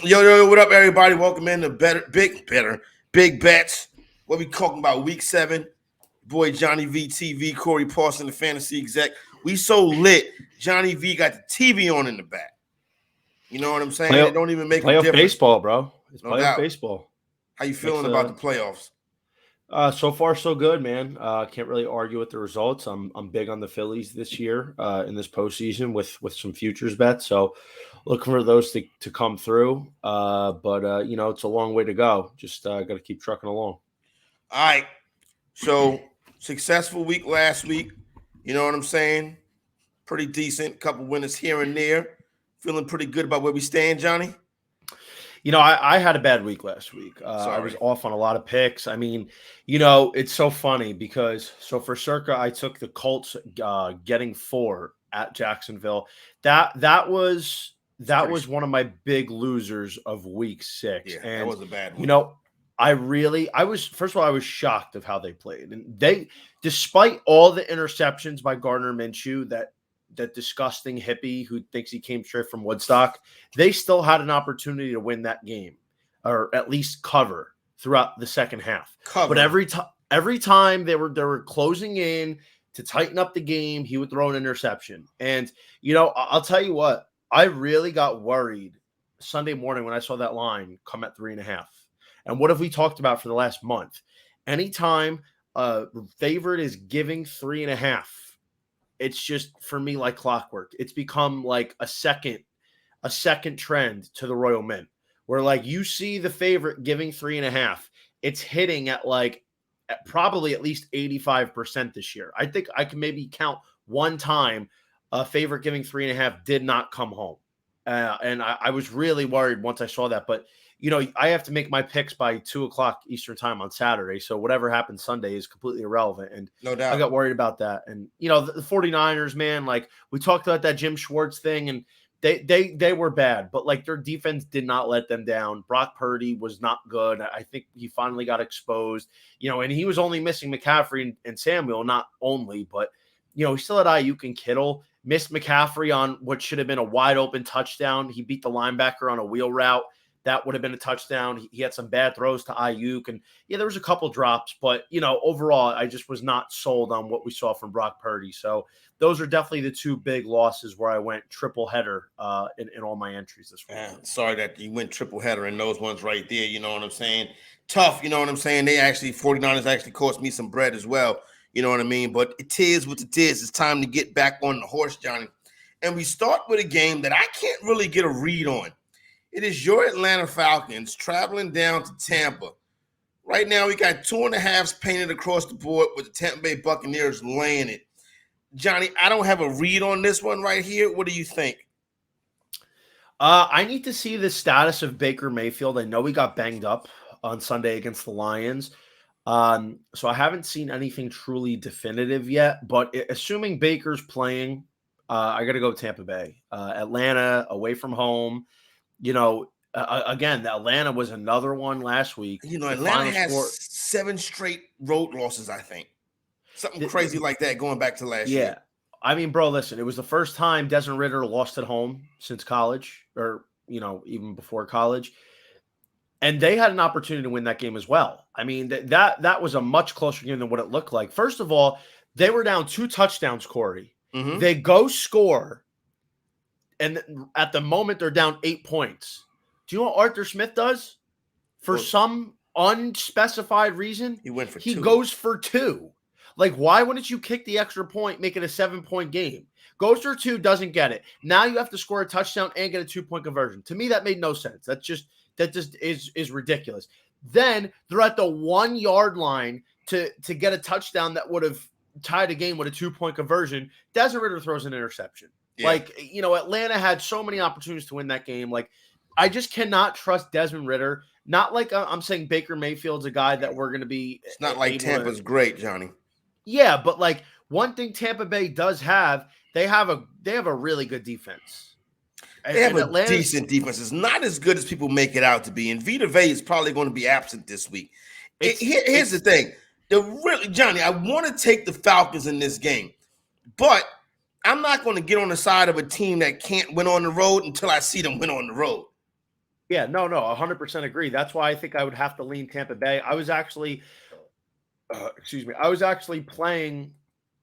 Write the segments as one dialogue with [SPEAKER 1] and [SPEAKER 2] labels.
[SPEAKER 1] Yo, what up, everybody? Welcome in to Big Bets. What we talking about? Week 7. Boy, Johnny VTV, Corey Parson, the fantasy exec. We so lit. Johnny V got the TV on in the back. You know what I'm saying? It don't even make a
[SPEAKER 2] playoff
[SPEAKER 1] difference.
[SPEAKER 2] baseball, bro. It's
[SPEAKER 1] No
[SPEAKER 2] playoff
[SPEAKER 1] doubt.
[SPEAKER 2] baseball.
[SPEAKER 1] How you feeling about the playoffs?
[SPEAKER 2] So far, so good, man. Can't really argue with the results. I'm big on the Phillies this year in this postseason with some futures bets. So looking for those to come through. But it's a long way to go. Just got to keep trucking along.
[SPEAKER 1] All right. So successful week last week. You know what I'm saying? Pretty decent. Couple winners here and there. Feeling pretty good about where we stand, Johnny?
[SPEAKER 2] I had a bad week last week. I was off on a lot of picks. I mean, it's so funny because for Circa, I took the Colts getting 4 at Jacksonville. That was one of my big losers of week 6.
[SPEAKER 1] Yeah,
[SPEAKER 2] and
[SPEAKER 1] that was a bad one.
[SPEAKER 2] I was first of all, I was shocked of how they played. And despite all the interceptions by Gardner Minshew, that disgusting hippie who thinks he came straight from Woodstock, they still had an opportunity to win that game or at least cover throughout the second half. But every time they were closing in to tighten up the game, he would throw an interception. And, I'll tell you what, I really got worried Sunday morning when I saw that line come at 3.5. And what have we talked about for the last month? Anytime a favorite is giving 3.5, it's just for me like clockwork. It's become like a second trend to the Royal Mint, where like you see the favorite giving 3.5, it's hitting at probably at least 85% this year. I think I can maybe count one time a favorite giving 3.5 did not come home, and I was really worried once I saw that. But I have to make my picks by 2:00 Eastern time on Saturday. So whatever happens Sunday is completely irrelevant. And
[SPEAKER 1] no doubt,
[SPEAKER 2] I got worried about that. And, the 49ers, man, like we talked about that Jim Schwartz thing, and they were bad, but like their defense did not let them down. Brock Purdy was not good. I think he finally got exposed, and he was only missing McCaffrey and Samuel, not only, but, he still had Ayuk and Kittle. Missed McCaffrey on what should have been a wide open touchdown. He beat the linebacker on a wheel route. That would have been a touchdown. He had some bad throws to Ayuk. And, there was a couple drops. But, overall, I just was not sold on what we saw from Brock Purdy. So those are definitely the two big losses where I went triple header in all my entries this week.
[SPEAKER 1] Sorry that you went triple header in those ones right there. You know what I'm saying? Tough, you know what I'm saying? 49ers actually cost me some bread as well. You know what I mean? But it is what it is. It's time to get back on the horse, Johnny. And we start with a game that I can't really get a read on. It is your Atlanta Falcons traveling down to Tampa. Right now, we got 2.5s painted across the board with the Tampa Bay Buccaneers laying it. Johnny, I don't have a read on this one right here. What do you think?
[SPEAKER 2] I need to see the status of Baker Mayfield. I know he got banged up on Sunday against the Lions. So I haven't seen anything truly definitive yet. But assuming Baker's playing, I got to go Tampa Bay. Atlanta, away from home. Again, Atlanta was another one last week.
[SPEAKER 1] Atlanta has 7 straight road losses, I think. Something crazy like that going back to last year.
[SPEAKER 2] Yeah. I mean, bro, listen, it was the first time Desmond Ridder lost at home since college or, even before college. And they had an opportunity to win that game as well. I mean, that was a much closer game than what it looked like. First of all, they were down 2 touchdowns, Corey. Mm-hmm. They go score. And at the moment, they're down 8 points. Do you know what Arthur Smith does? For some unspecified reason, he goes for 2. Like, why wouldn't you kick the extra point, make it a 7-point game? Goes for 2, doesn't get it. Now you have to score a touchdown and get a 2-point conversion. To me, that made no sense. That just is ridiculous. Then they're at the 1-yard line to get a touchdown that would have tied a game with a 2-point conversion. Desmond Ridder throws an interception. Yeah. Like, Atlanta had so many opportunities to win that game. Like, I just cannot trust Desmond Ridder. Not like I'm saying Baker Mayfield's a guy that we're going to be.
[SPEAKER 1] It's not like Tampa's great, Johnny.
[SPEAKER 2] Yeah, but like one thing Tampa Bay does have, they have a really good defense.
[SPEAKER 1] They have a decent defense. It's not as good as people make it out to be. And Vita Vea is probably going to be absent this week. Here's the thing. Johnny, I want to take the Falcons in this game, but I'm not going to get on the side of a team that can't win on the road until I see them win on the road.
[SPEAKER 2] Yeah, no, 100% agree. That's why I think I would have to lean Tampa Bay. I was actually, excuse me, I was actually playing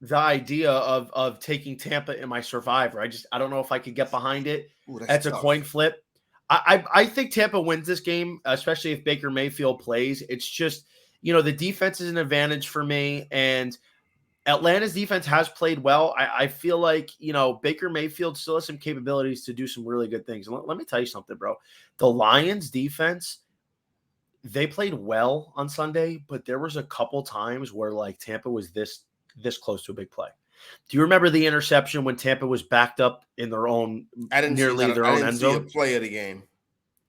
[SPEAKER 2] the idea of taking Tampa in my survivor. I don't know if I could get behind it.
[SPEAKER 1] Ooh, that's
[SPEAKER 2] It's a coin
[SPEAKER 1] tough.
[SPEAKER 2] flip. I think Tampa wins this game, especially if Baker Mayfield plays. It's just, the defense is an advantage for me, and Atlanta's defense has played well. I feel like, Baker Mayfield still has some capabilities to do some really good things. And let me tell you something, bro. The Lions defense, they played well on Sunday, but there was a couple times where like Tampa was this close to a big play. Do you remember the interception when Tampa was backed up in their own nearly their
[SPEAKER 1] I
[SPEAKER 2] own
[SPEAKER 1] didn't
[SPEAKER 2] end
[SPEAKER 1] see a
[SPEAKER 2] zone?
[SPEAKER 1] play of the game.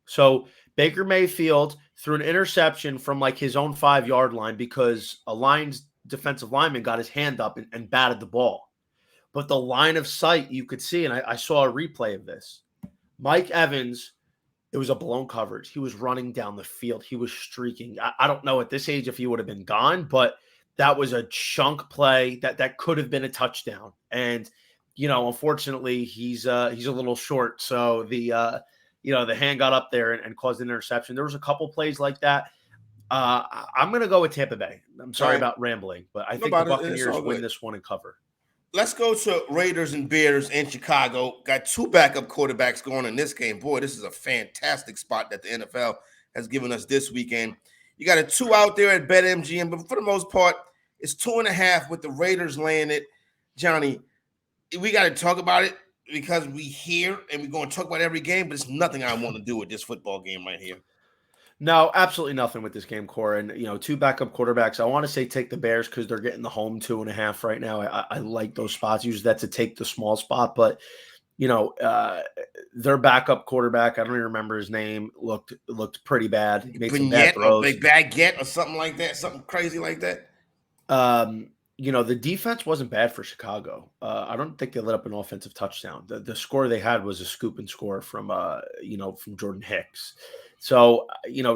[SPEAKER 2] So Baker Mayfield threw an interception from like his own 5-yard line because a Lions defensive lineman got his hand up and batted the ball. But the line of sight you could see, and I saw a replay of this. Mike Evans, it was a blown coverage. He was running down the field. He was streaking. I don't know at this age if he would have been gone, but that was a chunk play that could have been a touchdown. And unfortunately, he's a little short, so the hand got up there and caused an interception. There was a couple plays like that. I'm going to go with Tampa Bay. I'm
[SPEAKER 1] All
[SPEAKER 2] sorry
[SPEAKER 1] right.
[SPEAKER 2] about rambling, but I think the
[SPEAKER 1] Nobody, it's
[SPEAKER 2] Buccaneers
[SPEAKER 1] all
[SPEAKER 2] win
[SPEAKER 1] good.
[SPEAKER 2] this one and cover.
[SPEAKER 1] Let's go to Raiders and Bears in Chicago. Got two backup quarterbacks going in this game. Boy, this is a fantastic spot that the NFL has given us this weekend. You got a 2 out there at BetMGM, but for the most part, it's 2.5 with the Raiders laying it. Johnny, we got to talk about it because we here and we're going to talk about every game, but it's nothing I want to do with this football game right here.
[SPEAKER 2] No, absolutely nothing with this game, Core. And, two backup quarterbacks. I want to say take the Bears because they're getting the home 2.5 right now. I like those spots. Usually that's to take the small spot, but, their backup quarterback, I don't even remember his name, looked pretty bad. He made some bad
[SPEAKER 1] Vignette or
[SPEAKER 2] throws.
[SPEAKER 1] Big Baguette or something like that, something crazy like that.
[SPEAKER 2] The defense wasn't bad for Chicago. I don't think they let up an offensive touchdown. The score they had was a scoop and score from Jordan Hicks. So,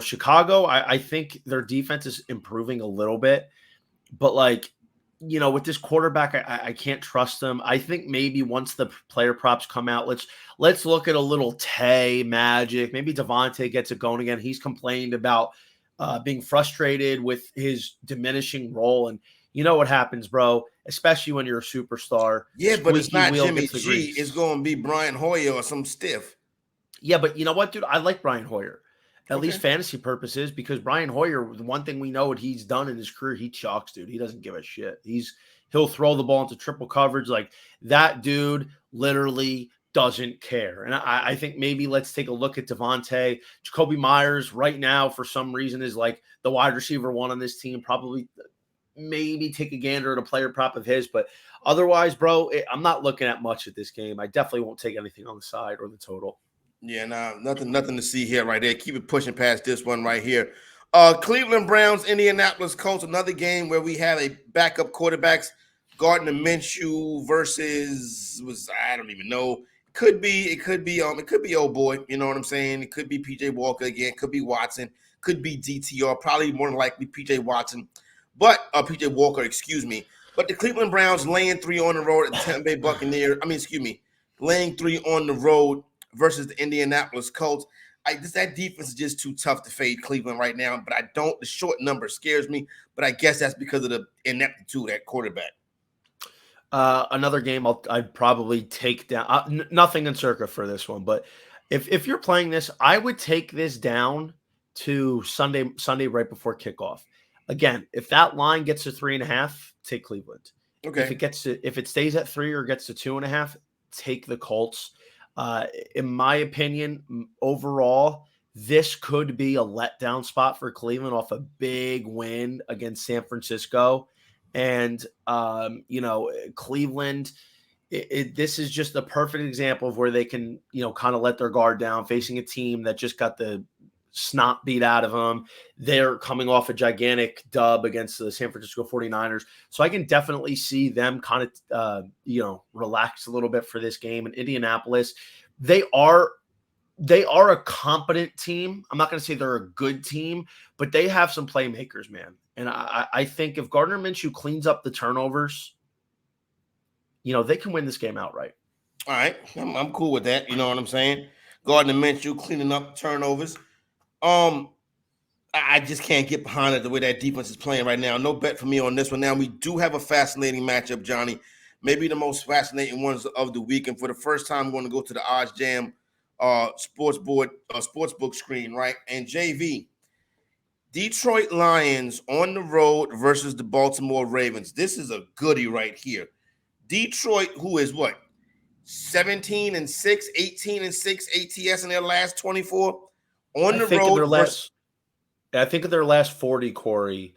[SPEAKER 2] Chicago, I think their defense is improving a little bit, but with this quarterback, I can't trust them. I think maybe once the player props come out, let's look at a little Tay magic. Maybe Devontae gets it going again. He's complained about being frustrated with his diminishing role, and you know what happens, bro, especially when you're a superstar.
[SPEAKER 1] Yeah, but it's
[SPEAKER 2] Squeaky
[SPEAKER 1] not
[SPEAKER 2] wheel
[SPEAKER 1] Jimmy
[SPEAKER 2] gets the
[SPEAKER 1] G.
[SPEAKER 2] grease.
[SPEAKER 1] It's going to be Brian Hoyer or some stiff.
[SPEAKER 2] Yeah, but you know what, dude? I like Brian Hoyer, at
[SPEAKER 1] Okay.
[SPEAKER 2] least fantasy purposes, because Brian Hoyer, the one thing we know what he's done in his career, he chalks, dude. He doesn't give a shit. He'll throw the ball into triple coverage. Like that dude literally doesn't care. And I think maybe let's take a look at Devontae. Jacoby Myers right now, for some reason, is like the wide receiver one on this team. Probably maybe take a gander at a player prop of his, but otherwise, bro, I'm not looking at much at this game. I definitely won't take anything on the side or the total.
[SPEAKER 1] Yeah, nah, nothing to see here right there. Keep it pushing past this one right here. Cleveland Browns, Indianapolis Colts, another game where we have a backup quarterbacks, Gardner Minshew versus I don't even know. It could be old boy, you know what I'm saying? It could be PJ Walker again, could be Watson, could be DTR, probably more than likely PJ Watson, but PJ Walker, excuse me. But the Cleveland Browns laying 3 on the road at the Tampa Bay Buccaneers. Laying 3 on the road versus the Indianapolis Colts. That defense is just too tough to fade Cleveland right now. But the short number scares me. But I guess that's because of the ineptitude at quarterback.
[SPEAKER 2] Another game I'd probably take down. Nothing in circa for this one, but if you're playing this, I would take this down to Sunday right before kickoff. Again, if that line gets to 3.5, take Cleveland.
[SPEAKER 1] Okay.
[SPEAKER 2] If it stays at 3 or gets to 2.5, take the Colts. In my opinion, overall, this could be a letdown spot for Cleveland off a big win against San Francisco. And, Cleveland, this is just the perfect example of where they can, kind of let their guard down facing a team that just got the snot beat out of them. They're coming off a gigantic dub against the San Francisco 49ers. So I can definitely see them kind of, relax a little bit for this game. And Indianapolis, they are a competent team. I'm not going to say they're a good team, but they have some playmakers, man. And I think if Gardner Minshew cleans up the turnovers, they can win this game outright.
[SPEAKER 1] All right. I'm cool with that. You know what I'm saying? Gardner Minshew cleaning up turnovers. I just can't get behind it the way that defense is playing right now. No bet for me on this one. Now, we do have a fascinating matchup, Johnny. Maybe the most fascinating ones of the week. And for the first time, we're going to go to the Odds Jam sportsbook screen, right? And JV, Detroit Lions on the road versus the Baltimore Ravens. This is a goodie right here. Detroit, who is what? 17-6, 18-6 ATS in their last 24 on the road.
[SPEAKER 2] I think of their last 40, Corey,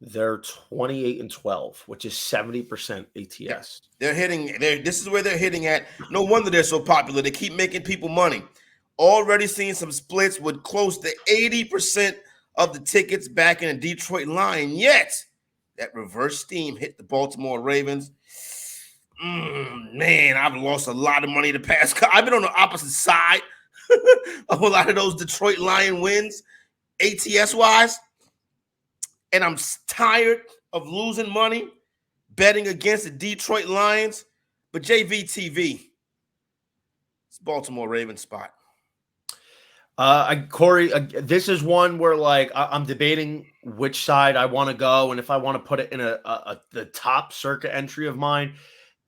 [SPEAKER 2] they're 28-12, which is 70% ATS.
[SPEAKER 1] Yeah, they're hitting. This is where they're hitting at. No wonder they're so popular. They keep making people money. Already seeing some splits with close to 80% of the tickets back in a Detroit line. Yet that reverse steam hit the Baltimore Ravens. Man, I've lost a lot of money the past. I've been on the opposite side of a lot of those Detroit Lion wins, ATS-wise. And I'm tired of losing money betting against the Detroit Lions. But JVTV, it's Baltimore Ravens spot.
[SPEAKER 2] Corey, this is one where like I'm debating which side I want to go, and if I want to put it in the top circuit entry of mine.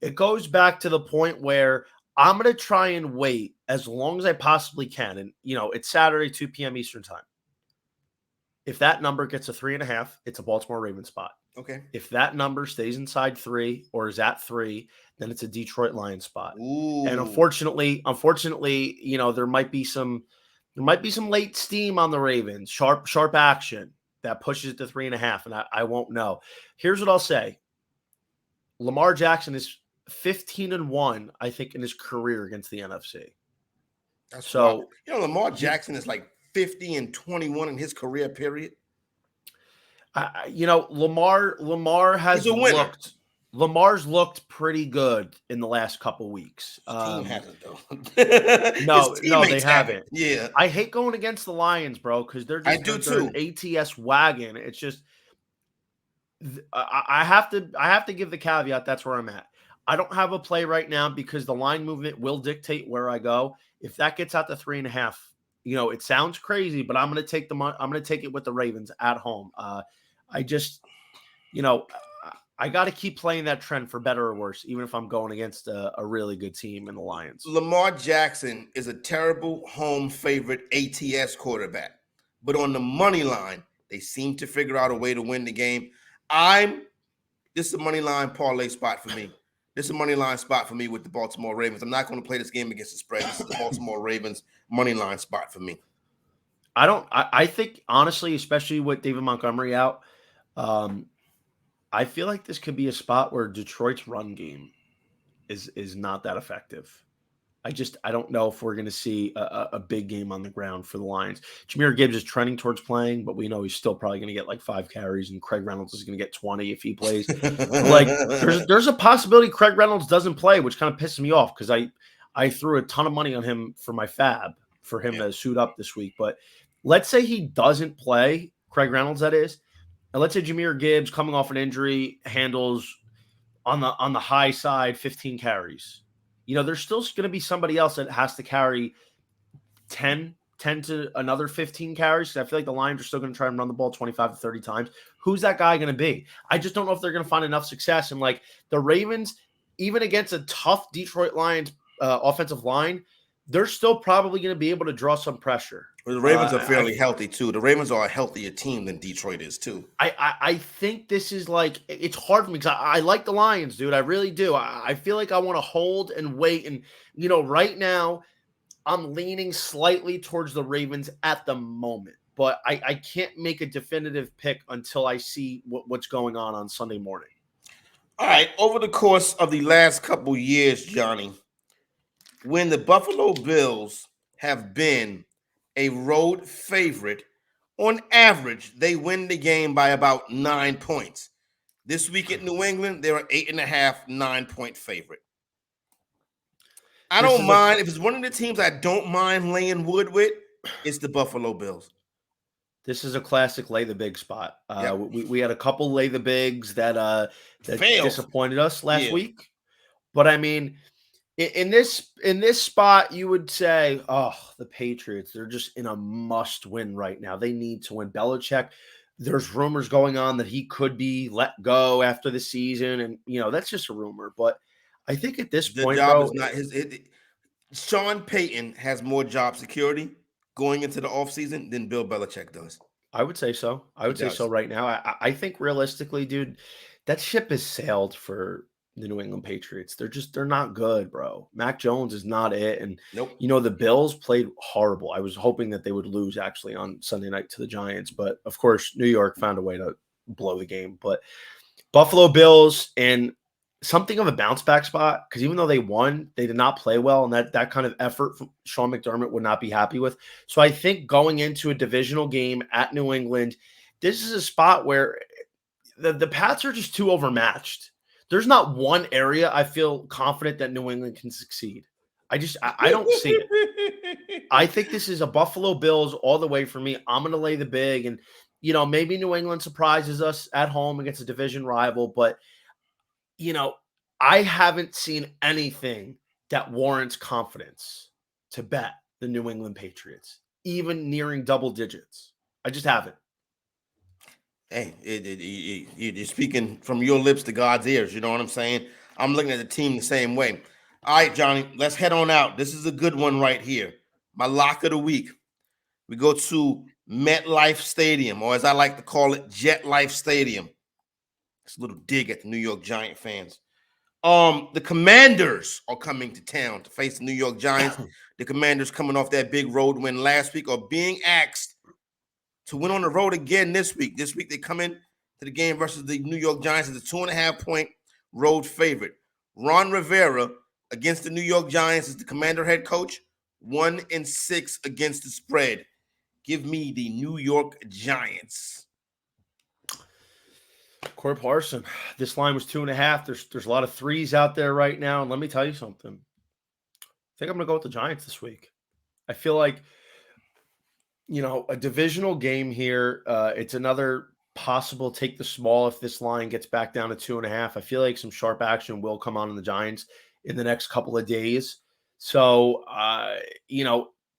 [SPEAKER 2] It goes back to the point where I'm going to try and wait as long as I possibly can. And, it's Saturday, 2 p.m. Eastern time. If that number gets a 3.5, it's a Baltimore Ravens spot.
[SPEAKER 1] Okay.
[SPEAKER 2] If that number stays inside 3 or is at 3, then it's a Detroit Lions spot.
[SPEAKER 1] Ooh.
[SPEAKER 2] And unfortunately, there might be some late steam on the Ravens, sharp action that pushes it to 3.5, and I won't know. Here's what I'll say. Lamar Jackson is 15-1, I think, in his career against the NFC.
[SPEAKER 1] That's so wild. Lamar Jackson is like 50-21 in his career period.
[SPEAKER 2] Lamar has
[SPEAKER 1] looked.
[SPEAKER 2] Lamar's looked pretty good in the last couple weeks.
[SPEAKER 1] His team hasn't though.
[SPEAKER 2] no, they haven't.
[SPEAKER 1] Yeah,
[SPEAKER 2] I hate going against the Lions, bro, because they're an ATS wagon. It's just I have to give the caveat. That's where I'm at. I don't have a play right now because the line movement will dictate where I go. If that gets out to 3.5, it sounds crazy, but I'm going to take it with the Ravens at home. I just, I got to keep playing that trend for better or worse, even if I'm going against a really good team in the Lions.
[SPEAKER 1] Lamar Jackson is a terrible home favorite ATS quarterback, but on the money line, they seem to figure out a way to win the game. This is a money line parlay spot for me. This is a money line spot for me with the Baltimore Ravens. I'm not going to play this game against the spread. This is the Baltimore Ravens money line spot for me.
[SPEAKER 2] I think, honestly, especially with David Montgomery out, I feel like this could be a spot where Detroit's run game is not that effective. I don't know if we're going to see a big game on the ground for the Lions. Jahmyr Gibbs is trending towards playing, but we know he's still probably going to get like 5 carries, and Craig Reynolds is going to get 20 if he plays. Like there's a possibility Craig Reynolds doesn't play, which kind of pisses me off because I threw a ton of money on him for my fab for him to suit up this week. But let's say he doesn't play, Craig Reynolds, that is, and let's say Jahmyr Gibbs coming off an injury handles on the high side 15 carries. There's still going to be somebody else that has to carry 10 to another 15 carries. I feel like the Lions are still going to try and run the ball 25 to 30 times. Who's that guy going to be? I just don't know if they're going to find enough success. And like the Ravens, even against a tough Detroit Lions offensive line, they're still probably going to be able to draw some pressure.
[SPEAKER 1] Well, the Ravens are fairly healthy too. The Ravens are a healthier team than Detroit is too.
[SPEAKER 2] I think this is like, it's hard for me because I like the Lions, dude. I really do. I feel like I want to hold and wait. And, right now I'm leaning slightly towards the Ravens at the moment, but I can't make a definitive pick until I see what's going on Sunday morning.
[SPEAKER 1] All right. Over the course of the last couple years, Johnny, when the Buffalo Bills have been a road favorite, on average, they win the game by about 9 points. This week at New England, they're an 8.5, 9-point favorite. I don't mind. If it's one of the teams I don't mind laying wood with, it's the Buffalo Bills.
[SPEAKER 2] This is a classic lay the big spot. We had a couple lay the bigs that disappointed us last week. But I mean, In this spot, you would say, oh, the Patriots, they're just in a must-win right now. They need to win. Belichick, there's rumors going on that he could be let go after the season, and that's just a rumor. But I think at this
[SPEAKER 1] The
[SPEAKER 2] point,
[SPEAKER 1] job
[SPEAKER 2] bro,
[SPEAKER 1] is not his. Sean Payton has more job security going into the offseason than Bill Belichick does.
[SPEAKER 2] I would say so. I
[SPEAKER 1] He
[SPEAKER 2] would say so
[SPEAKER 1] does.
[SPEAKER 2] right now. I think realistically, dude, that ship has sailed for the New England Patriots. They're not good, bro. Mac Jones is not it. And
[SPEAKER 1] Nope.
[SPEAKER 2] the Bills played horrible. I was hoping that they would lose actually on Sunday night to the Giants, but of course, New York found a way to blow the game. But Buffalo Bills and something of a bounce back spot, because even though they won, they did not play well, and that kind of effort from Sean McDermott would not be happy with. So I think going into a divisional game at New England, this is a spot where the Pats are just too overmatched. There's not one area I feel confident that New England can succeed. I don't see it. I think this is a Buffalo Bills all the way for me. I'm going to lay the big, and maybe New England surprises us at home against a division rival, but I haven't seen anything that warrants confidence to bet the New England Patriots, even nearing double digits. I just haven't.
[SPEAKER 1] Hey, you're speaking from your lips to God's ears. You know what I'm saying? I'm looking at the team the same way. All right, Johnny, let's head on out. This is a good one right here. My lock of the week. We go to Metlife Stadium, or as I like to call it, Jet Life Stadium. It's a little dig at the New York Giant fans. The Commanders are coming to town to face the New York Giants. The Commanders, coming off that big road win last week, are being asked to win on the road again this week. This week they come in to the game versus the New York Giants as a 2.5-point road favorite. Ron Rivera against the New York Giants as the Commander head coach, 1-6 against the spread. Give me the New York Giants.
[SPEAKER 2] Corey Parson, this line was 2.5. There's a lot of threes out there right now, and let me tell you something. I think I'm going to go with the Giants this week. I feel like, a divisional game here. It's another possible take the small if this line gets back down to 2.5. I feel like some sharp action will come on in the Giants in the next couple of days. So,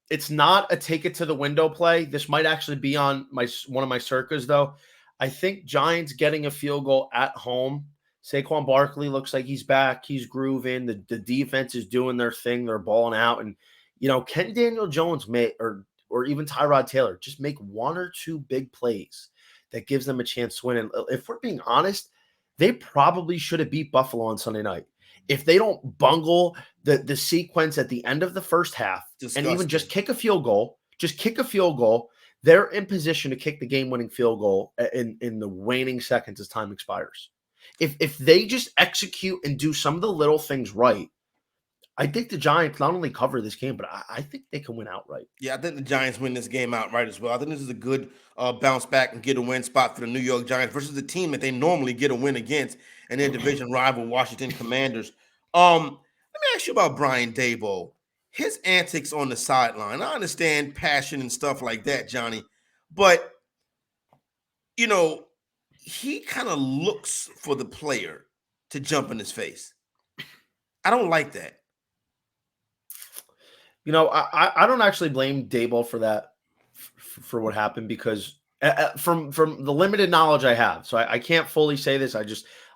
[SPEAKER 2] it's not a take it to the window play. This might actually be on one of my circas, though. I think Giants getting a field goal at home. Saquon Barkley looks like he's back. He's grooving. The defense is doing their thing. They're balling out. And, can Daniel Jones or even Tyrod Taylor just make one or two big plays that gives them a chance to win? And if we're being honest, they probably should have beat Buffalo on Sunday night. If they don't bungle the sequence at the end of the first half and even just kick a field goal, they're in position to kick the game-winning field goal in the waning seconds as time expires. If they just execute and do some of the little things right, I think the Giants not only cover this game, but I think they can win outright.
[SPEAKER 1] Yeah, I think the Giants win this game outright as well. I think this is a good bounce back and get a win spot for the New York Giants versus the team that they normally get a win against and their division rival, Washington Commanders. Let me ask you about Brian Daboll. His antics on the sideline. I understand passion and stuff like that, Johnny, but he kind of looks for the player to jump in his face. I don't like that.
[SPEAKER 2] I don't actually blame Daboll for that, for what happened, because from the limited knowledge I have, so I can't fully say this.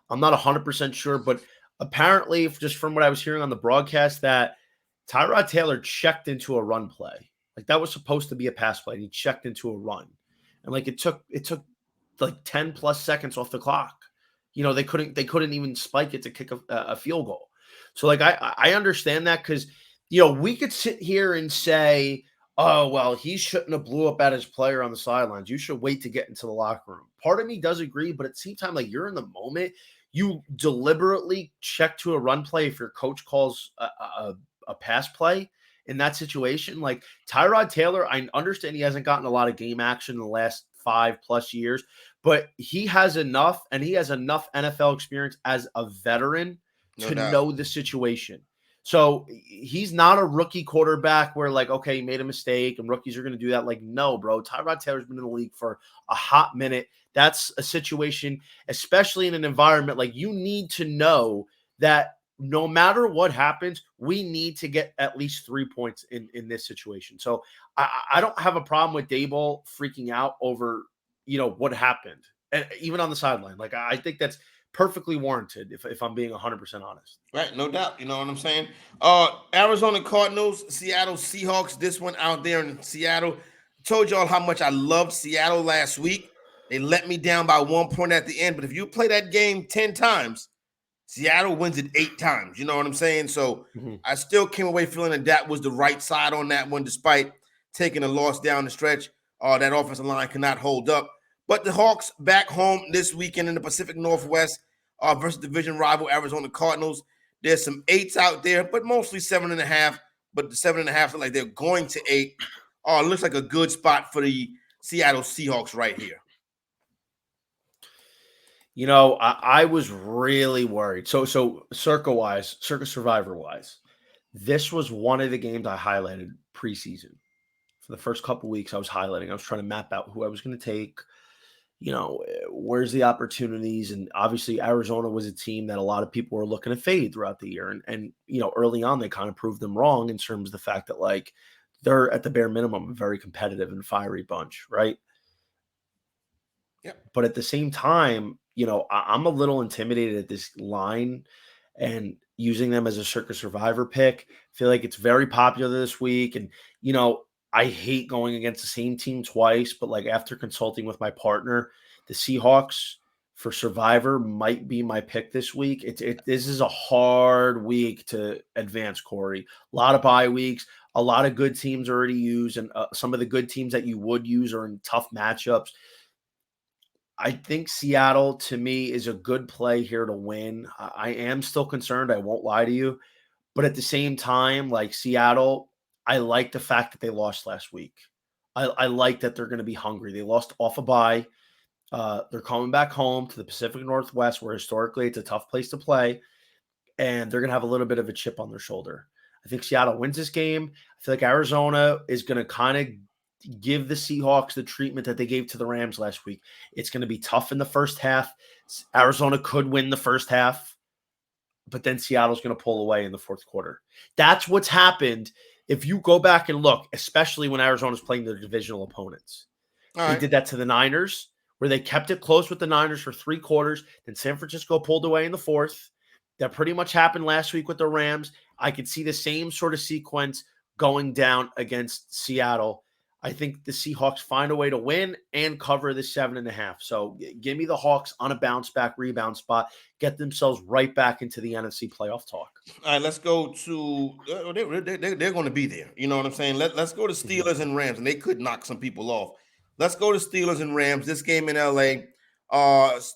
[SPEAKER 2] I'm not 100% sure, but apparently, just from what I was hearing on the broadcast, that Tyrod Taylor checked into a run play. Like, that was supposed to be a pass play, and he checked into a run, and like it took like 10 plus seconds off the clock. They couldn't even spike it to kick a field goal. So like I understand that, because we could sit here and say, oh, well, he shouldn't have blew up at his player on the sidelines. You should wait to get into the locker room. Part of me does agree, but at the same time, like, you're in the moment. You deliberately check to a run play if your coach calls a pass play in that situation. Like, Tyrod Taylor, I understand he hasn't gotten a lot of game action in the last 5+ years, but he has enough, and he has enough NFL experience as a veteran to know the situation. So he's not a rookie quarterback where, like, okay, he made a mistake and rookies are going to do that. Like, no, bro. Tyrod Taylor's been in the league for a hot minute. That's a situation, especially in an environment, like, you need to know that no matter what happens, we need to get at least 3 points in this situation. So I don't have a problem with Daboll freaking out over, what happened, and even on the sideline. Like, I think that's perfectly warranted if I'm being 100% honest.
[SPEAKER 1] Right, no doubt. You know what I'm saying? Arizona Cardinals, Seattle Seahawks. This one out there in Seattle. Told y'all how much I loved Seattle last week. They let me down by 1 point at the end. But if you play that game 10 times, Seattle wins it 8 times. You know what I'm saying? So I still came away feeling that was the right side on that one, despite taking a loss down the stretch. That offensive line cannot hold up. But the Hawks back home this weekend in the Pacific Northwest versus division rival Arizona Cardinals. There's some 8s out there, but mostly 7.5. But the 7.5 look like they're going to 8. It looks like a good spot for the Seattle Seahawks right here.
[SPEAKER 2] I was really worried. So Circa Survivor-wise, this was one of the games I highlighted preseason. For the first couple of weeks, I was highlighting. I was trying to map out who I was going to take. Where's the opportunities? And obviously, Arizona was a team that a lot of people were looking to fade throughout the year. And early on, they kind of proved them wrong in terms of the fact that, like, they're at the bare minimum a very competitive and fiery bunch, right?
[SPEAKER 1] Yeah.
[SPEAKER 2] But at the same time, I'm a little intimidated at this line and using them as a Circa Survivor pick. I feel like it's very popular this week. And, I hate going against the same team twice, but like after consulting with my partner, the Seahawks for Survivor might be my pick this week. This is a hard week to advance, Corey. A lot of bye weeks, a lot of good teams already used, and some of the good teams that you would use are in tough matchups. I think Seattle, to me, is a good play here to win. I am still concerned. I won't lie to you. But at the same time, like Seattle, I like the fact that they lost last week. I like that they're going to be hungry. They lost off a bye. They're coming back home to the Pacific Northwest, where historically it's a tough place to play. And they're going to have a little bit of a chip on their shoulder. I think Seattle wins this game. I feel like Arizona is going to kind of give the Seahawks the treatment that they gave to the Rams last week. It's going to be tough in the first half. Arizona could win the first half, but then Seattle's going to pull away in the fourth quarter. That's what's happened. If you go back and look, especially when Arizona's playing their divisional opponents, they did that to the Niners, where they kept it close with the Niners for 3 quarters. Then San Francisco pulled away in the fourth. That pretty much happened last week with the Rams. I could see the same sort of sequence going down against Seattle. I think the Seahawks find a way to win and cover the 7.5. So give me the Hawks on a bounce back rebound spot, get themselves right back into the NFC playoff talk.
[SPEAKER 1] All right, let's go to they're going to be there. You know what I'm saying? Let's go to Steelers and Rams, and they could knock some people off. Let's go to Steelers and Rams. This game in LA.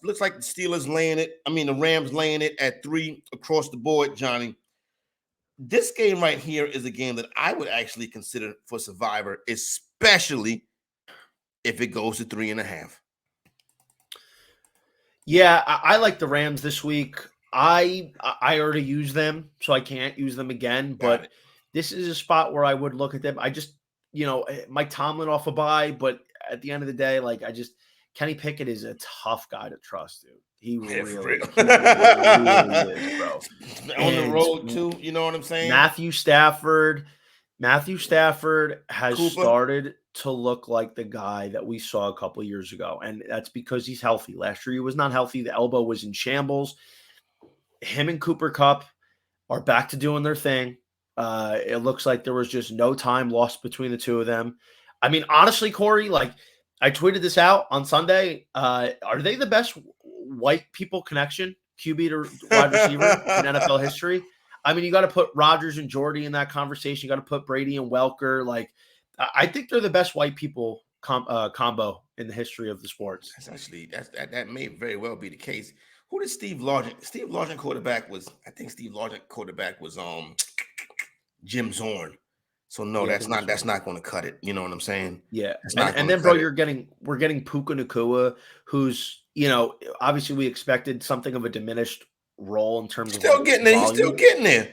[SPEAKER 1] Looks like the Steelers the Rams laying it at 3 across the board, Johnny. This game right here is a game that I would actually consider for Survivor, especially if it goes to 3.5.
[SPEAKER 2] Yeah, I like the Rams this week. I already used them, so I can't use them again. But this is a spot where I would look at them. I just, Mike Tomlin off a bye, but at the end of the day, Kenny Pickett is a tough guy to trust, dude. He really is, bro.
[SPEAKER 1] On the road too, you know what I'm saying?
[SPEAKER 2] Matthew Stafford has started to look like the guy that we saw a couple of years ago, and that's because he's healthy. Last year he was not healthy. The elbow was in shambles. Him and Cooper Kupp are back to doing their thing. It looks like there was just no time lost between the two of them. I mean, honestly, Corey, I tweeted this out on Sunday. Are they the best white people connection, QB to wide receiver in NFL history? I mean, you got to put Rodgers and Jordy in that conversation. You got to put Brady and Welker. I think they're the best white people combo in the history of the sports.
[SPEAKER 1] That's actually that may very well be the case. Who did Steve Largent quarterback was? I think Steve Largent quarterback was Jim Zorn. So no, that's not going to cut it. You know what I'm saying?
[SPEAKER 2] Yeah. And then, bro, we're getting Puka Nacua, who's, obviously we expected something of a diminished role in terms of
[SPEAKER 1] still getting there. He's still getting there.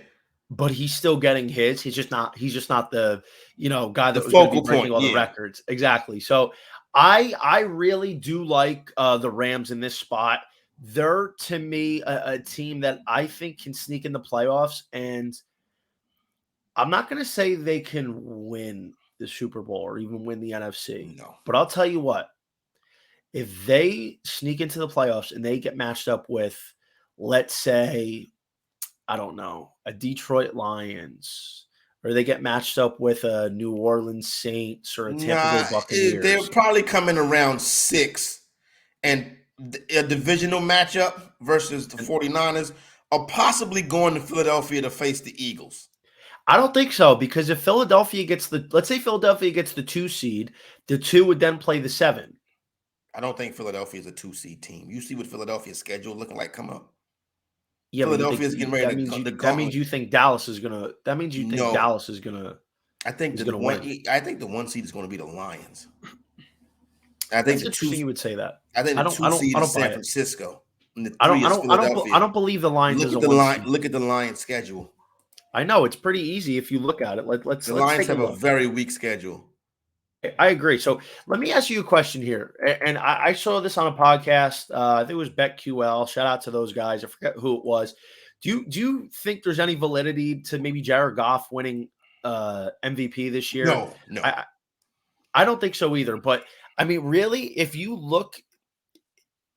[SPEAKER 2] But he's still getting his. He's just not the, guy that was
[SPEAKER 1] going
[SPEAKER 2] to be breaking all the records. Exactly. So I really do like the Rams in this spot. they're to me a team that I think can sneak in the playoffs, and I'm not going to say they can win the Super Bowl or even win the NFC.
[SPEAKER 1] No.
[SPEAKER 2] But I'll tell you what, if they sneak into the playoffs and they get matched up with, let's say, I don't know, a Detroit Lions, or they get matched up with a New Orleans Saints or a Tampa Bay Buccaneers.
[SPEAKER 1] They're probably coming around 6, and a divisional matchup versus the 49ers are possibly going to Philadelphia to face the Eagles.
[SPEAKER 2] I don't think so, because if Philadelphia gets let's say Philadelphia gets the 2 seed, the 2 would then play the 7.
[SPEAKER 1] I don't think Philadelphia is a 2 seed team. You see what Philadelphia's schedule looking like come up?
[SPEAKER 2] Yeah,
[SPEAKER 1] Philadelphia's getting ready
[SPEAKER 2] that means you think Dallas is gonna. That means you think Dallas is gonna.
[SPEAKER 1] I think the one seed is going to be the Lions. I
[SPEAKER 2] That's
[SPEAKER 1] think
[SPEAKER 2] interesting. You would say that.
[SPEAKER 1] I think the 2 seed is San Francisco. And the 3 is Philadelphia.
[SPEAKER 2] I don't believe the Lions is a 1 seed.
[SPEAKER 1] Look at the Lions schedule.
[SPEAKER 2] I know it's pretty easy if you look at it. Let's
[SPEAKER 1] Lions have a very weak schedule.
[SPEAKER 2] I agree. So let me ask you a question here. And I saw this on a podcast. I think it was BetQL. Shout out to those guys. I forget who it was. Do you think there's any validity to maybe Jared Goff winning MVP this year?
[SPEAKER 1] No.
[SPEAKER 2] I don't think so either. But I mean, really, if you look,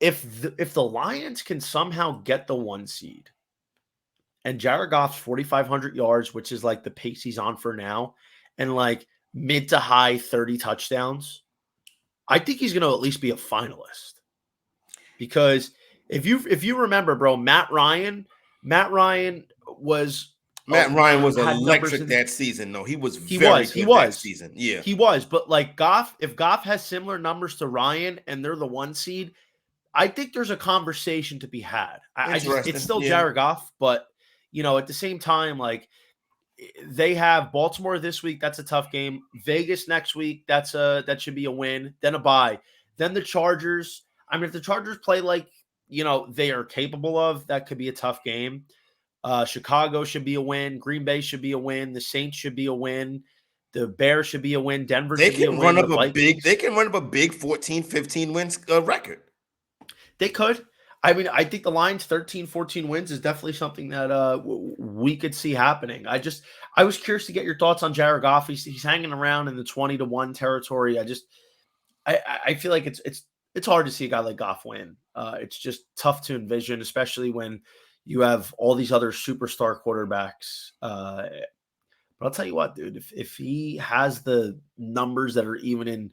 [SPEAKER 2] if the Lions can somehow get the 1 seed, and Jared Goff's 4,500 yards, which is like the pace he's on for now, and like mid to high 30 touchdowns, I think he's going to at least be a finalist. Because if you remember, bro, Matt Ryan was
[SPEAKER 1] electric that season. No, he was very good that season. Yeah.
[SPEAKER 2] He was, but like Goff, if Goff has similar numbers to Ryan and they're the 1 seed, I think there's a conversation to be had. It's still Jared Goff, but at the same time, like, they have Baltimore this week. That's a tough game. Vegas next week. That should be a win. Then a bye. Then the Chargers. I mean, if the Chargers play like they are capable of, that could be a tough game. Chicago should be a win. Green Bay should be a win. The Saints should be a win. The Bears should be a win. Denver should be a win.
[SPEAKER 1] They can run up a big 14, 15 wins record.
[SPEAKER 2] They could. I mean, I think the Lions 13, 14 wins is definitely something that we could see happening. I was curious to get your thoughts on Jared Goff. He's hanging around in the 20-1 territory. I feel like it's hard to see a guy like Goff win. It's just tough to envision, especially when you have all these other superstar quarterbacks. But I'll tell you what, dude, if he has the numbers that are even in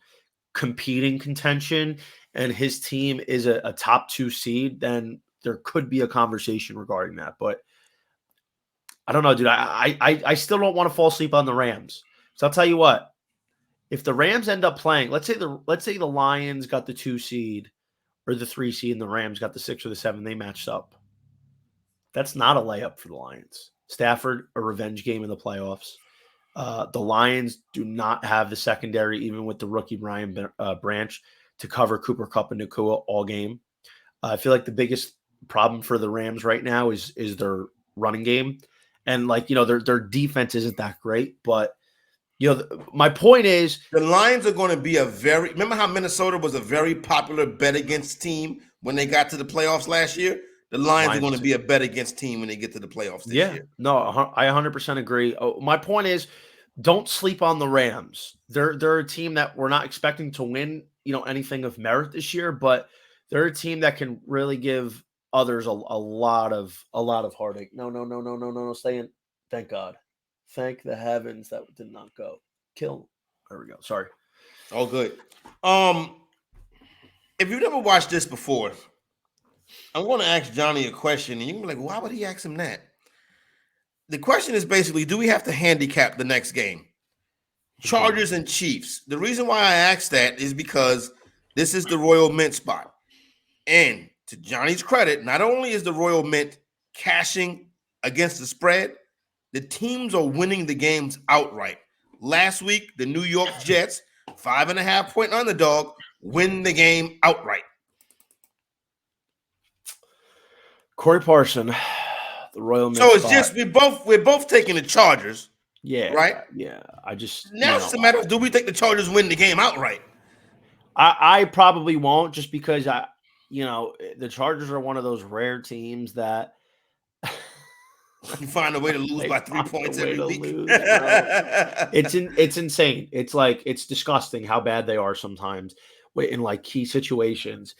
[SPEAKER 2] competing contention and his team is a top 2 seed, then there could be a conversation regarding that. But I don't know, dude. I still don't want to fall asleep on the Rams. So I'll tell you what, if the Rams end up playing, let's say the Lions got the 2 seed or the 3 seed and the Rams got the 6 or the 7, they matched up. That's not a layup for the Lions. Stafford, a revenge game in the playoffs. The Lions do not have the secondary, even with the rookie Ryan Branch, to cover Cooper Kupp and Nakua all game. I feel like the biggest problem for the Rams right now is their running game. And their defense isn't that great. But, my point is
[SPEAKER 1] the Lions are going to be remember how Minnesota was a very popular bet against team when they got to the playoffs last year? The Lions are going to be a bet against team when they get to the playoffs this year.
[SPEAKER 2] No, I 100% agree. My point is, don't sleep on the Rams. They're a team that we're not expecting to win, anything of merit this year, but they're a team that can really give others a lot of heartache. No, stay in. Thank God. Thank the heavens that did not go. Kill. There we go. Sorry.
[SPEAKER 1] All good. If you've never watched this before, I'm going to ask Johnny a question, and you can be like, why would he ask him that? The question is basically, do we have to handicap the next game? Chargers and Chiefs. The reason why I asked that is because this is the Royal Mint spot. And to Johnny's credit, not only is the Royal Mint cashing against the spread, the teams are winning the games outright. Last week, the New York Jets, 5.5-point underdog, win the game outright.
[SPEAKER 2] Corey Parson, the Royal Mint.
[SPEAKER 1] So it's just we're both taking the Chargers.
[SPEAKER 2] Yeah.
[SPEAKER 1] Right?
[SPEAKER 2] Yeah.
[SPEAKER 1] Now it's a matter of, do we think the Chargers win the game outright?
[SPEAKER 2] I probably won't, just because the Chargers are one of those rare teams that
[SPEAKER 1] you find a way to lose by 3 points every week.
[SPEAKER 2] It's insane. It's disgusting how bad they are sometimes in like key situations.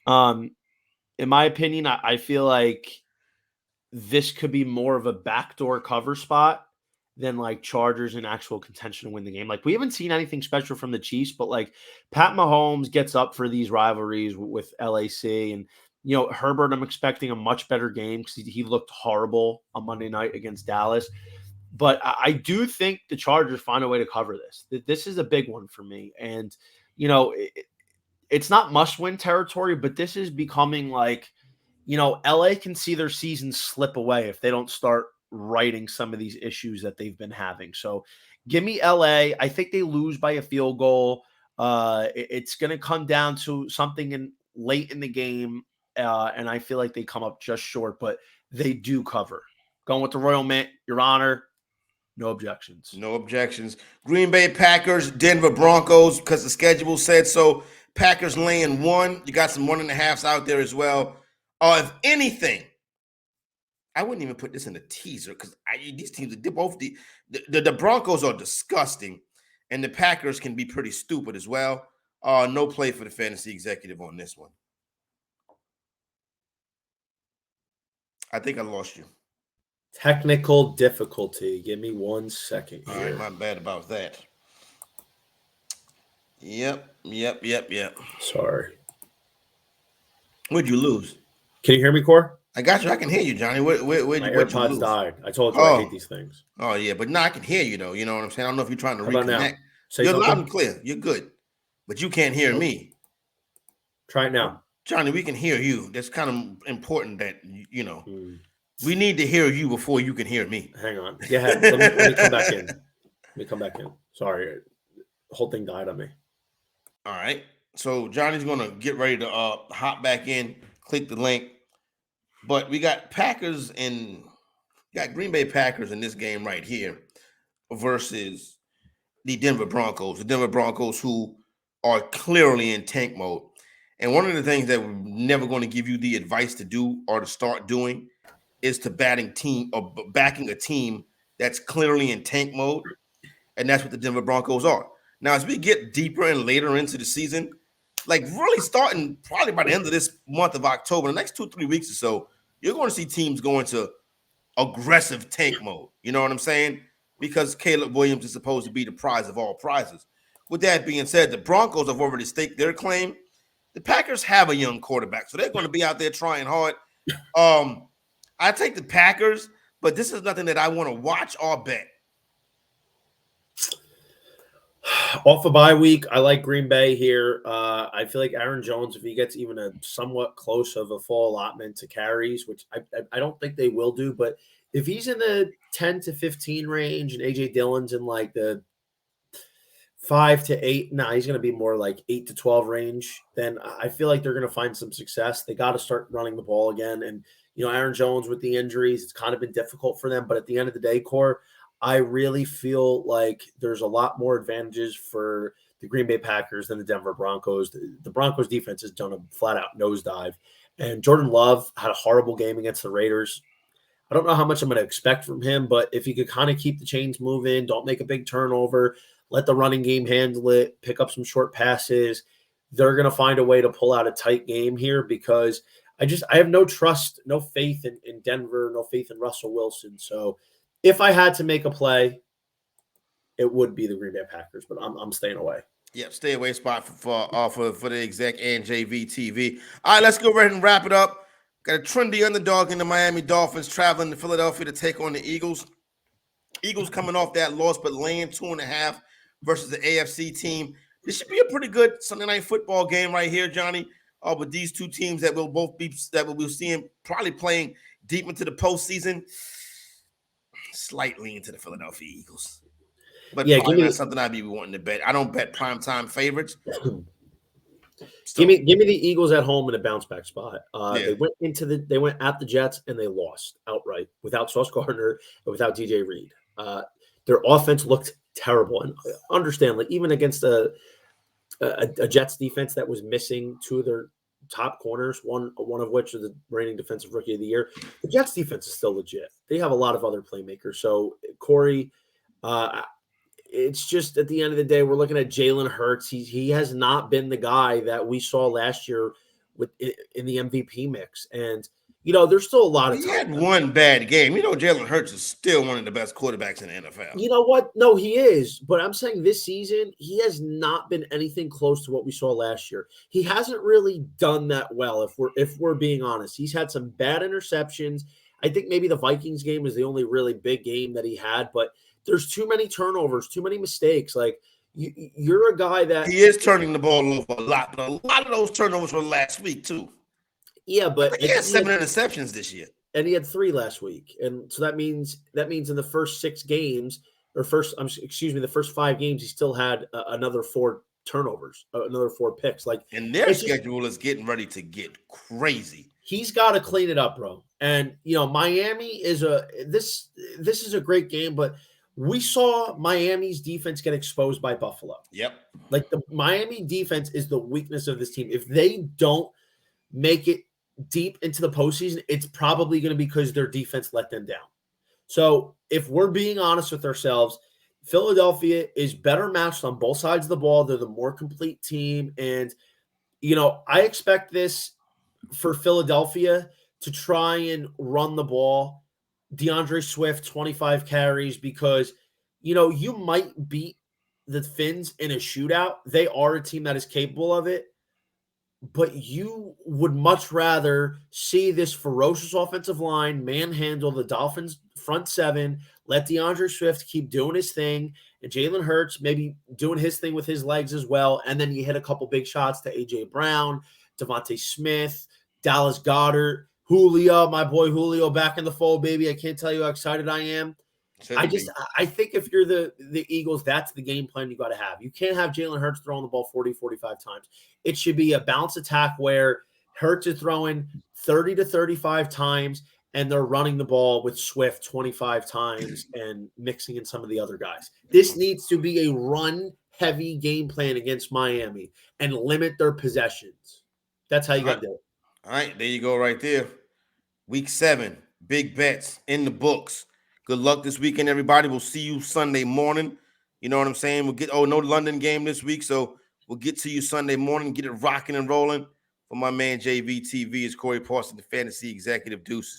[SPEAKER 2] In my opinion, I feel like this could be more of a backdoor cover spot than like Chargers in actual contention to win the game. Like we haven't seen anything special from the Chiefs, but like Pat Mahomes gets up for these rivalries with LAC, and Herbert, I'm expecting a much better game because he looked horrible on Monday night against Dallas. But I do think the Chargers find a way to cover this. This is a big one for me, and it's not must-win territory, but this is becoming like, LA can see their season slip away if they don't start righting some of these issues that they've been having. So give me LA. I think they lose by a field goal. It's going to come down to something late in the game, and I feel like they come up just short, but they do cover. Going with the Royal Mint, Your Honor. No objections.
[SPEAKER 1] No objections. Green Bay Packers, Denver Broncos, because the schedule said so. Packers laying 1. You got some 1.5s out there as well. If anything, I wouldn't even put this in a teaser because these teams, the Broncos are disgusting, and the Packers can be pretty stupid as well. No play for the fantasy executive on this one. I think I lost you.
[SPEAKER 2] Technical difficulty. Give me 1 second here.
[SPEAKER 1] All right, my bad about that. Yep.
[SPEAKER 2] Sorry.
[SPEAKER 1] Where'd you lose?
[SPEAKER 2] Can you hear me, Core?
[SPEAKER 1] I got you. I can hear you, Johnny.
[SPEAKER 2] My AirPods died. I told you I hate these things.
[SPEAKER 1] Oh, yeah. But now I can hear you, though. You know what I'm saying? I don't know if you're trying to
[SPEAKER 2] reconnect.
[SPEAKER 1] You're loud and clear. You're good. But you can't hear me.
[SPEAKER 2] Try it now.
[SPEAKER 1] Johnny, we can hear you. That's kind of important that, we need to hear you before you can hear me.
[SPEAKER 2] Hang on. Yeah, let me come back in. Let me come back in. Sorry. The whole thing died on me.
[SPEAKER 1] All right. So Johnny's going to get ready to hop back in, click the link. But we got Green Bay Packers in this game right here versus the Denver Broncos. The Denver Broncos who are clearly in tank mode. And one of the things that we're never going to give you the advice to do or to start doing is to backing a team that's clearly in tank mode. And that's what the Denver Broncos are. Now, as we get deeper and later into the season, like really starting probably by the end of this month of October, the next 2-3 weeks or so, you're going to see teams go into aggressive tank mode. You know what I'm saying? Because Caleb Williams is supposed to be the prize of all prizes. With that being said, the Broncos have already staked their claim. The Packers have a young quarterback, so they're going to be out there trying hard. I take the Packers, but this is nothing that I want to watch or bet.
[SPEAKER 2] Off a bye week, I like Green Bay here. I feel like Aaron Jones, if he gets even a somewhat close of a full allotment to carries, which I don't think they will do, but if he's in the 10 to 15 range and A.J. Dillon's in like the 5 to 8, he's going to be more like 8 to 12 range, then I feel like they're going to find some success. They got to start running the ball again. And, Aaron Jones with the injuries, it's kind of been difficult for them. But at the end of the day, Core, I really feel like there's a lot more advantages for the Green Bay Packers than the Denver Broncos. The Broncos defense has done a flat-out nosedive. And Jordan Love had a horrible game against the Raiders. I don't know how much I'm going to expect from him, but if he could kind of keep the chains moving, don't make a big turnover, let the running game handle it, pick up some short passes, they're going to find a way to pull out a tight game here because I have no trust, no faith in Denver, no faith in Russell Wilson. So if I had to make a play, it would be the Green Bay Packers, but I'm staying away.
[SPEAKER 1] Yep, stay away spot for the Exec and JVTV. All right, let's go ahead and wrap it up. Got a trendy underdog in the Miami Dolphins traveling to Philadelphia to take on the Eagles. Eagles coming off that loss, but laying 2.5 versus the AFC team. This should be a pretty good Sunday night football game right here, Johnny. With these two teams that we'll be seeing probably playing deep into the postseason, slightly into the Philadelphia Eagles. But yeah, that's something I'd be wanting to bet. I don't bet primetime favorites.
[SPEAKER 2] Give me the Eagles at home in a bounce back spot. They went at the Jets and they lost outright without Sauce Gardner and without DJ Reed. Their offense looked terrible, and understand, like even against a Jets defense that was missing two of their top corners, one of which is the reigning defensive rookie of the year. The Jets defense is still legit. They have a lot of other playmakers. So Corey, it's just at the end of the day, we're looking at Jalen Hurts. He has not been the guy that we saw last year in the MVP mix. And, there's still a lot of time.
[SPEAKER 1] He had one bad game. Jalen Hurts is still one of the best quarterbacks in the NFL.
[SPEAKER 2] You know what? No, he is. But I'm saying this season, he has not been anything close to what we saw last year. He hasn't really done that well, if we're being honest. He's had some bad interceptions. I think maybe the Vikings game is the only really big game that he had, but there's too many turnovers, too many mistakes. Like, you're a guy that
[SPEAKER 1] he is turning the ball over a lot, but a lot of those turnovers were last week too.
[SPEAKER 2] Yeah, but
[SPEAKER 1] he had 7 interceptions this year,
[SPEAKER 2] and he had 3 last week, and so that means in the first 6 games, or the first 5 games, he still had another 4 turnovers, another 4 picks. Like,
[SPEAKER 1] and their schedule is getting ready to get crazy.
[SPEAKER 2] He's got to clean it up, bro. And Miami is this is a great game, but we saw Miami's defense get exposed by Buffalo.
[SPEAKER 1] Yep.
[SPEAKER 2] Like, the Miami defense is the weakness of this team. If they don't make it deep into the postseason, it's probably going to be because their defense let them down. So if we're being honest with ourselves, Philadelphia is better matched on both sides of the ball. They're the more complete team. And, I expect this for Philadelphia to try and run the ball. DeAndre Swift, 25 carries, because, you might beat the Finns in a shootout. They are a team that is capable of it. But you would much rather see this ferocious offensive line manhandle the Dolphins front 7, let DeAndre Swift keep doing his thing, and Jalen Hurts maybe doing his thing with his legs as well. And then you hit a couple big shots to A.J. Brown, Devontae Smith, Dallas Goedert, Julio, my boy Julio back in the fold, baby. I can't tell you how excited I am. I think if you're the Eagles, that's the game plan you got to have. You can't have Jalen Hurts throwing the ball 40, 45 times. It should be a balanced attack where Hurts is throwing 30 to 35 times, and they're running the ball with Swift 25 times and mixing in some of the other guys. This needs to be a run-heavy game plan against Miami and limit their possessions. That's how you got to do it.
[SPEAKER 1] All right, there you go right there. Week 7, big bets in the books. Good luck this weekend, everybody. We'll see you Sunday morning. You know what I'm saying? No London game this week, so we'll get to you Sunday morning, get it rocking and rolling. For my man JVTV, is Corey Parson, the Fantasy Executive. Deuces.